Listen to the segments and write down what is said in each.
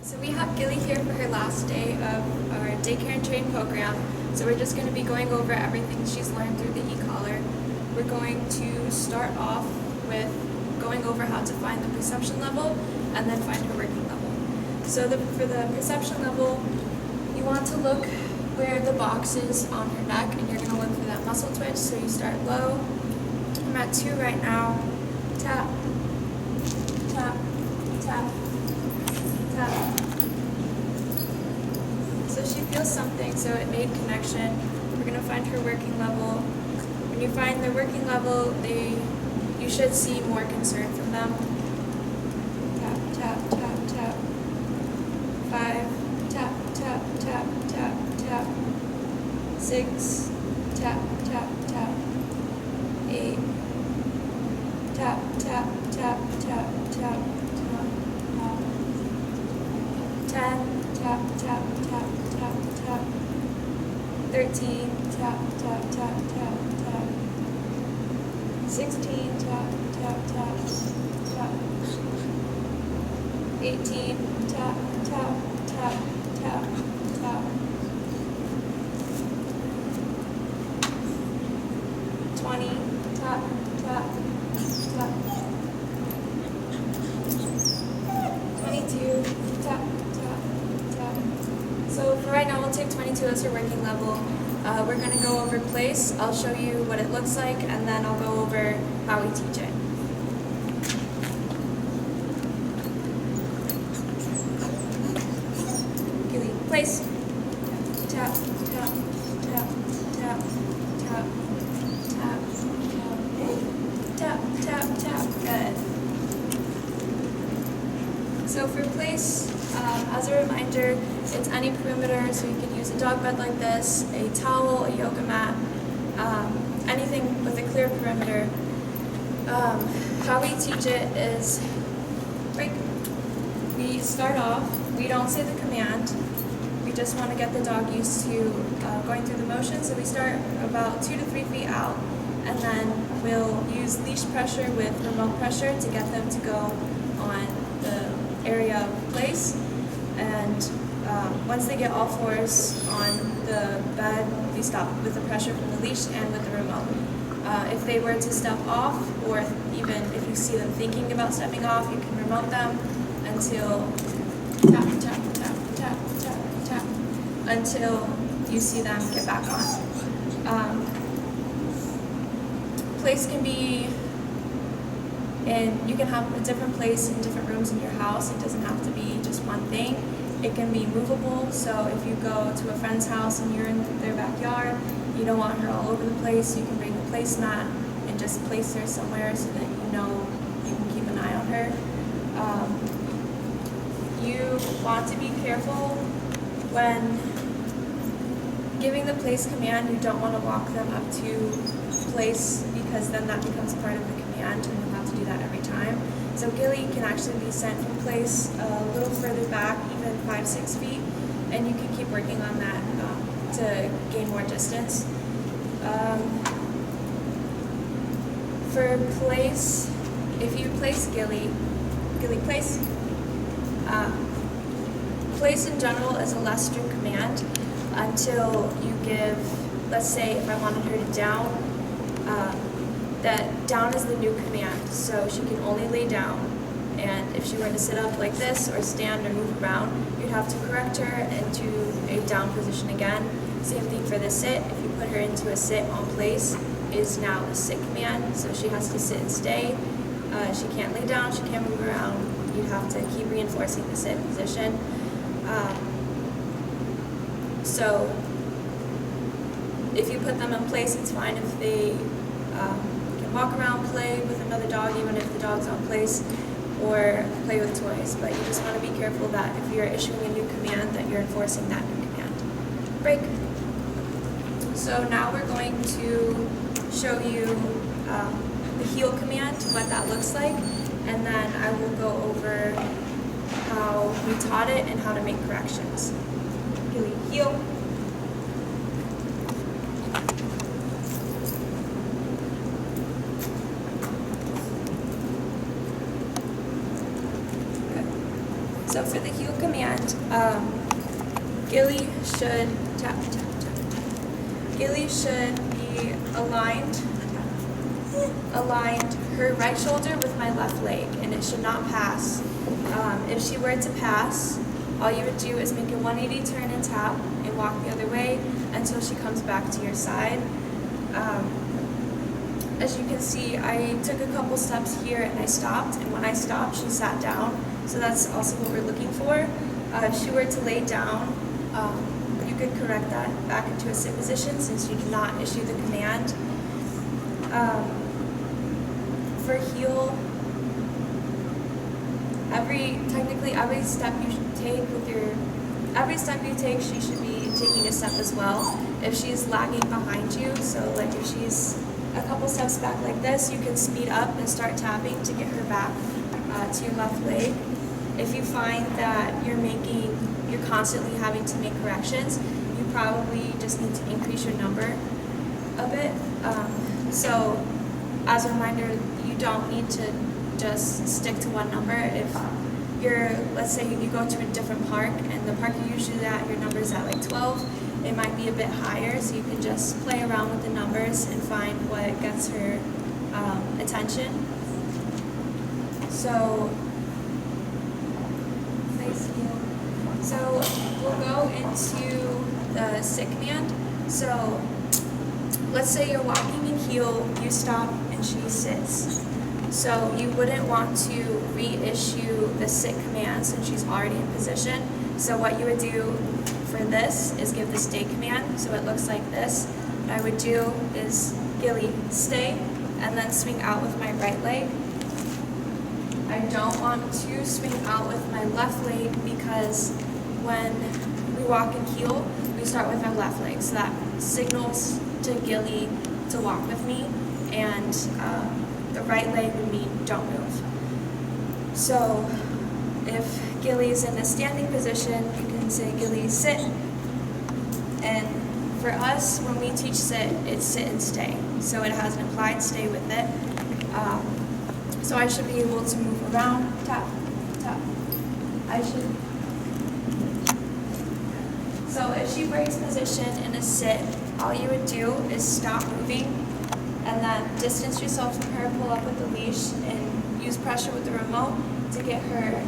So we have Gili here for her last day of our Daycare and Train program. So we're just going to be going over everything she's learned through the e-collar. We're going to start off with going over how to find the perception level and then find her working level. So for the perception level, you want to look where the box is on her neck, and you're going to look for that muscle twitch. So you start low. I'm at 2 right now. Tap, tap, tap, tap. So she feels something, so it made connection. We're going to find her working level. When you find their working level, you should see more concern from them. Tap, tap, tap, tap. 5, tap, tap, tap, tap, tap. 6, tap, tap, tap. 8, tap, tap, tap, tap, tap, tap. 10, tap, tap, tap, tap, tap. 13, tap, tap, tap, tap, tap. 16, tap, tap, tap, tap. 18, tap, tap, tap, tap, tap. 20, tap, tap, tap. 22, tap, tap, tap. So for right now, we'll take 22 as her working level. We're going to go over place. I'll show you what it looks like, and then I'll go over how we teach it. Gili, place. Tap, tap, tap, tap, tap, tap, tap, tap, tap. Good. So for place, as a reminder, it's any perimeter, so you can use a dog bed like this, a towel, a yoga mat, anything with a clear perimeter. How we teach it is, break. We start off, we don't say the command, we just want to get the dog used to going through the motion, so we start about 2 to 3 feet out, and then we'll use leash pressure with remote pressure to get them to go on the area of place. And once they get all fours on the bed, we stop with the pressure from the leash and with the remote. If they were to step off, or even if you see them thinking about stepping off, you can remote them until tap, tap, tap, tap, tap, tap, until you see them get back on. Place can be you can have a different place in different rooms in your house. It doesn't have to be just one thing. It can be movable, so if you go to a friend's house and you're in their backyard, you don't want her all over the place, you can bring the placemat and just place her somewhere so that you know you can keep an eye on her. You want to be careful when giving the place command. You don't want to walk them up to place, because then that becomes part of the command, and you'll have to do that every time. So Gili can actually be sent from place a little further back, even 5-6 feet, and you can keep working on that to gain more distance. For place, if you place Gili place. Place in general is a less strict command until you give, let's say if I wanted her to down, that down is the new command, so she can only lay down, and if she were to sit up like this or stand or move around, you'd have to correct her into a down position again. Same thing for the sit. If you put her into a sit on place, is now a sit command, so she has to sit and stay. She can't lay down, she can't move around. You'd have to keep reinforcing the sit position. So if you put them in place, it's fine if they can walk around, play with another dog, even if the dog's on place, or play with toys. But you just want to be careful that if you're issuing a new command, that you're enforcing that new command. Break. So now we're going to show you the heel command, what that looks like, and then I will go over how we taught it and how to make corrections. Gili, heel. So for the heel command, Gili should tap, tap, tap. Gili should be aligned her right shoulder with my left leg, and it should not pass. If she were to pass, all you would do is make a 180 turn and tap and walk the other way until she comes back to your side. As you can see, I took a couple steps here and I stopped, and when I stopped, she sat down. So that's also what we're looking for. If she were to lay down, you could correct that back into a sit position since you did not issue the command. For heel, every step you take, she should be taking a step as well. If she's lagging behind you, so like if she's a couple steps back like this, you can speed up and start tapping to get her back to your left leg. If you find that you're constantly having to make corrections, you probably just need to increase your number a bit. So as a reminder, you don't need to just stick to one number. If let's say you go to a different park and the park you're usually at, your number's at like 12, it might be a bit higher, so you can just play around with the numbers and find what gets her attention. So, So we'll go into the sit command. So let's say you're walking in heel, you stop, and she sits. So you wouldn't want to reissue the sit command since she's already in position. So what you would do for this is give the stay command. So it looks like this. What I would do is Gili, stay, and then swing out with my right leg. I don't want to swing out with my left leg because when we walk in heel, we start with our left leg. So that signals to Gili to walk with me, and the right leg would mean don't move. So if Gili is in a standing position, you can say Gili, sit. And for us, when we teach sit, it's sit and stay. So it has an implied stay with it. So I should be able to move around, tap, tap. So if she breaks position in a sit, all you would do is stop moving and then distance yourself from her, pull up with the leash, and use pressure with the remote to get her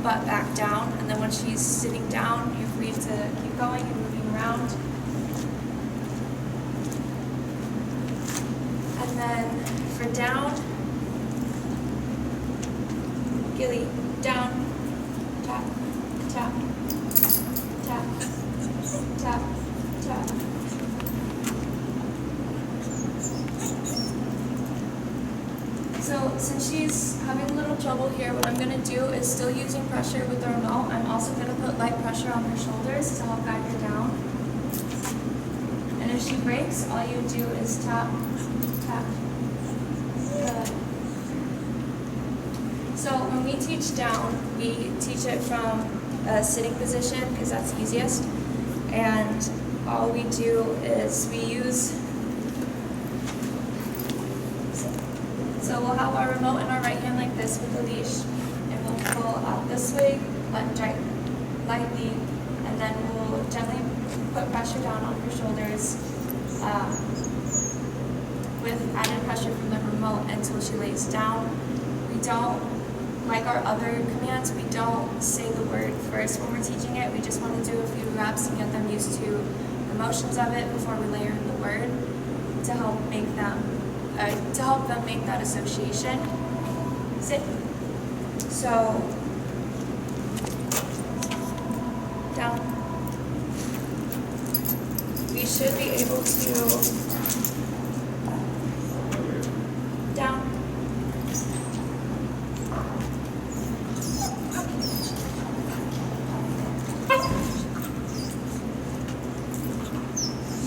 butt back down. And then when she's sitting down, you're free to keep going and moving around. And then for down, Gili, down, tap, tap, tap, tap, tap. So since she's having a little trouble here, what I'm going to do is still using pressure with the remote. I'm also going to put light pressure on her shoulders to help guide her down. And if she breaks, all you do is tap, tap. Good. So when we teach down, we teach it from a sitting position because that's easiest. And all we do is we use, so we'll have our remote in our right hand like this with the leash, and we'll pull out this way, lightly, and then we'll gently put pressure down on her shoulders with added pressure from the remote until she lays down. We don't, like our other commands, we don't say the word first when we're teaching it. We just want to do a few reps and get them used to the motions of it before we layer in the word to help them make that association. Sit. So down. We should be able to down.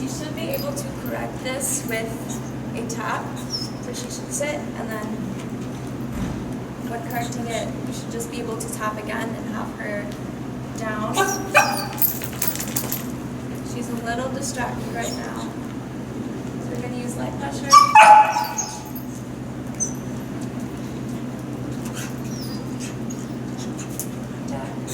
You should be able to correct this with a tap. So she should sit, and then when correcting it, you should just be able to tap again and have her down. She's a little distracted right now. So we're going to use light pressure. Tap.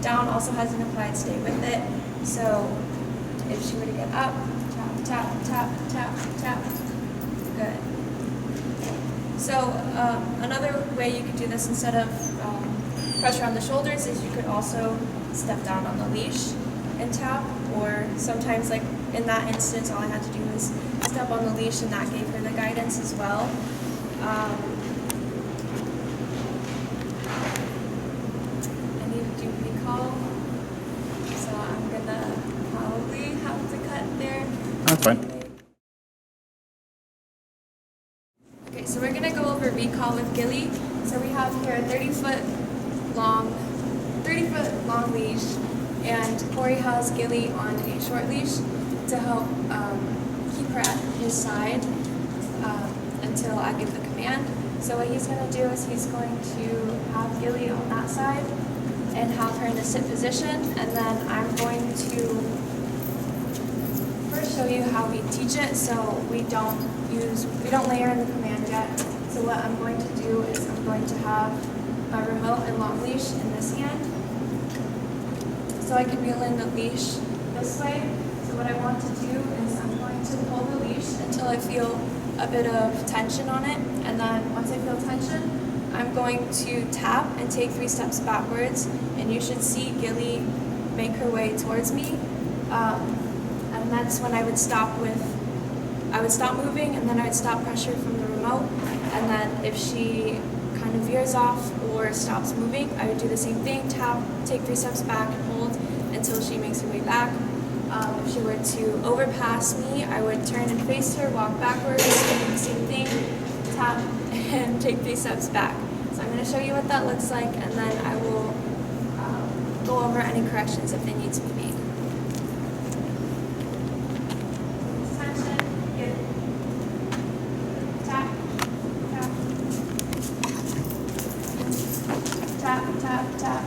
Down also has an implied stay with it. So if she were to get up, tap, tap, tap, tap, tap. Good. So another way you could do this instead of pressure on the shoulders is you could also step down on the leash and tap, or sometimes, like in that instance, all I had to do was step on the leash and that gave her the guidance as well. I need to do recall, so I'm gonna probably have to cut there. That's fine. Okay, so we're gonna go over recall with Gili. So we have here a 30-foot long leash, and Corey has Gili on a short leash to help keep her at his side until I give the command. So what he's going to do is he's going to have Gili on that side and have her in a sit position, and then I'm going to first show you how we teach it. So we don't layer in the command yet. So what I'm going to do is I'm going to have my remote and long leash in this hand, so I can reel in the leash this way. So what I want to do is I'm going to pull the leash until I feel a bit of tension on it, and then once I feel tension, I'm going to tap and take 3 steps backwards, and you should see Gili make her way towards me, and that's when I would stop moving, and then I would stop pressure from the remote, and then if she kind of veers off or stops moving, I would do the same thing, tap, take 3 steps back and hold until she makes her way back. If she were to overpass me, I would turn and face her, walk backwards, do the same thing, tap, and take 3 steps back. So I'm going to show you what that looks like, and then I will go over any corrections if they need to be made. Tension, good. Tap, tap. Tap, tap, tap.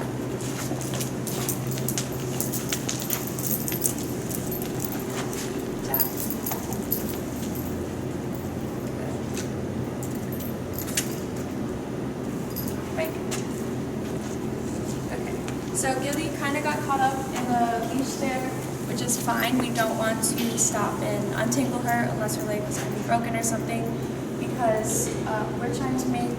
So Gili kind of got caught up in the leash there, which is fine. We don't want to stop and untangle her unless her leg was going to be broken or something, because we're trying to make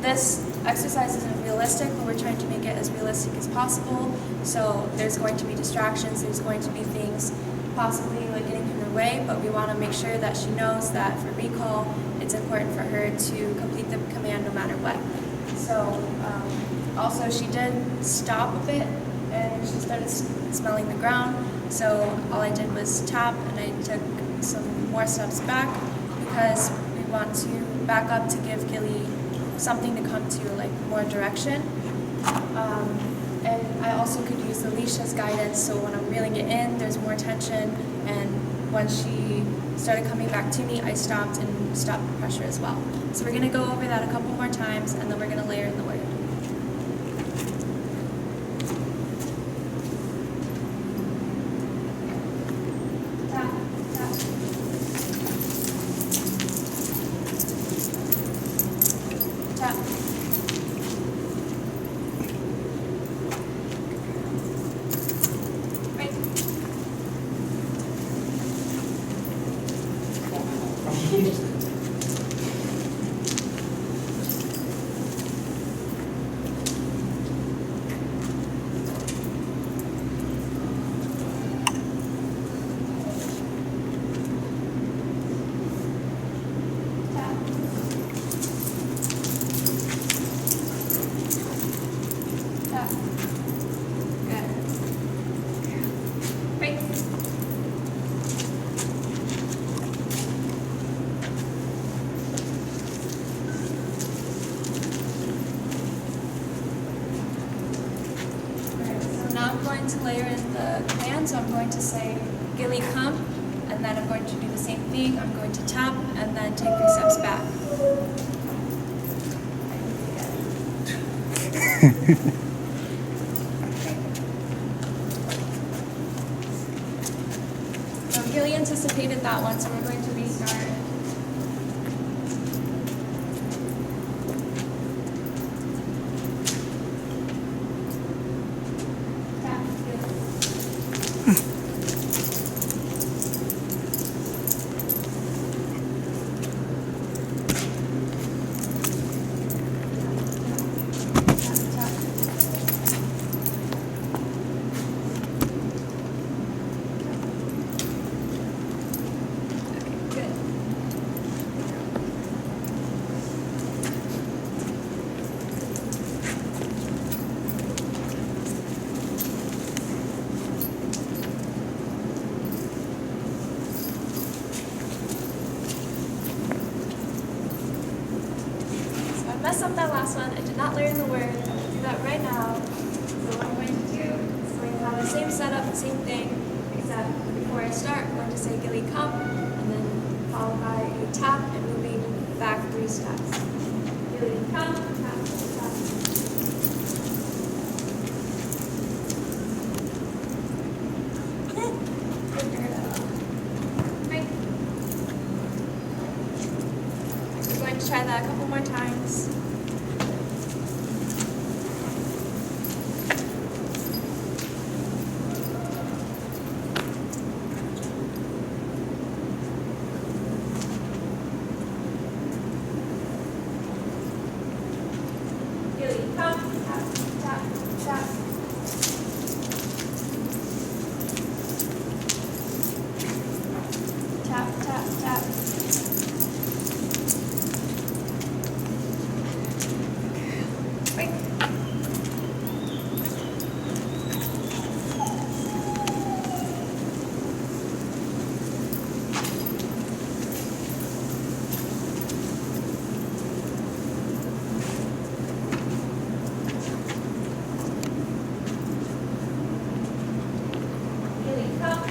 this exercise isn't realistic, but we're trying to make it as realistic as possible. So there's going to be distractions, there's going to be things possibly like getting in her way, but we want to make sure that she knows that for recall, it's important for her to complete the command no matter what. So also she did stop a bit and she started smelling the ground, so all I did was tap and I took some more steps back because we want to back up to give Gili something to come to, like more direction. And I also could use the leash as guidance, so when I'm reeling it in, there's more tension, and when she started coming back to me, I stopped and stopped the pressure as well. So we're going to go over that a couple more times, and then we're going to layer in the word. Tap, tap. Tap. Right. To layer in the command, so I'm going to say Gili come, and then I'm going to do the same thing. I'm going to tap and then take 3 steps back. So Gili anticipated that one, so we're going to restart. up that last one. I did not learn the word. I'm going to do that right now. So what I'm going to do is going to have the same setup, the same thing, except before I start, I'm going to say Gili come, and then followed by a tap and moving back 3 steps. Gili come, tap, tap. We're going to try that a couple more times. Gili, come, tap, tap, tap. Tap, tap, tap. Wait. Gili, come.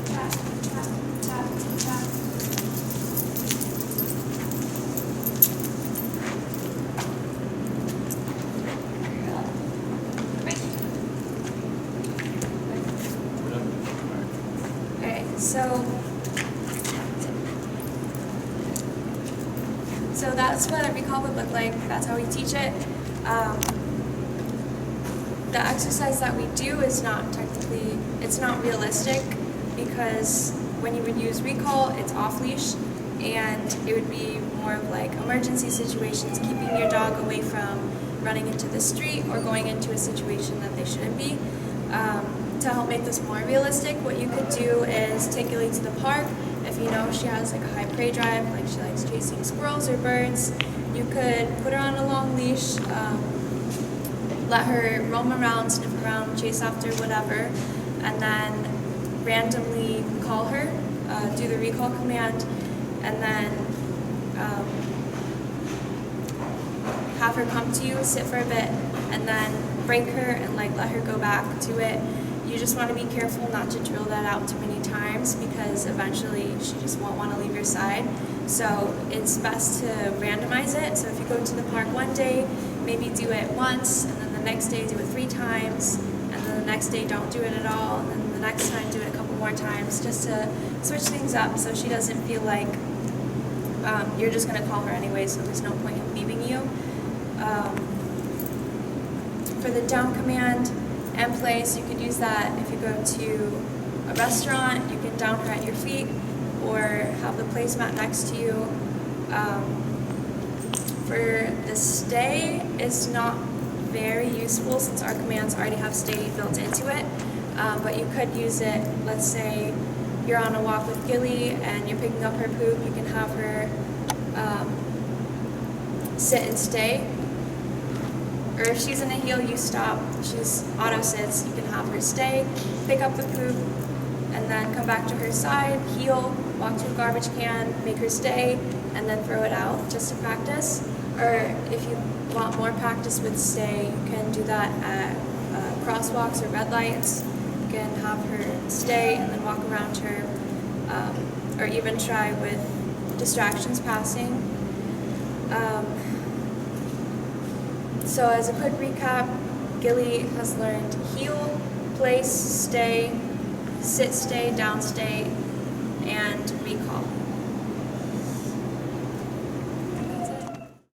Tap, tap, tap, tap. Alright, so that's what a recall would look like. That's how we teach it. The exercise that we do is not technically, it's not realistic, because when you would use recall, it's off leash, and it would be more of like emergency situations, keeping your dog away from running into the street or going into a situation that they shouldn't be. To help make this more realistic, what you could do is take Gili to the park. If you know she has like a high prey drive, like she likes chasing squirrels or birds, you could put her on a long leash, let her roam around, sniff around, chase after whatever, and then randomly call her, do the recall command, and then have her come to you, sit for a bit, and then break her and like let her go back to it. You just want to be careful not to drill that out too many times, because eventually she just won't want to leave your side. So it's best to randomize it. So if you go to the park one day, maybe do it once, and then the next day do it 3 times, and then the next day don't do it at all, and then the next time do it a couple more times, just to switch things up so she doesn't feel like you're just going to call her anyway, so there's no point in leaving you. For the down command and place, you could use that if you go to a restaurant. You can down her at your feet or have the placemat next to you. For the stay, it's not very useful since our commands already have stay built into it, but you could use it. Let's say you're on a walk with Gili and you're picking up her poop, you can have her sit and stay. Or if she's in a heel, you stop. She's auto sits, you can have her stay, pick up the poop, and then come back to her side, heel, walk to a garbage can, make her stay, and then throw it out just to practice. Or if you want more practice with stay, you can do that at crosswalks or red lights. You can have her stay and then walk around her, or even try with distractions passing. So as a quick recap, Gili has learned heel, place, stay, sit, stay, down, stay,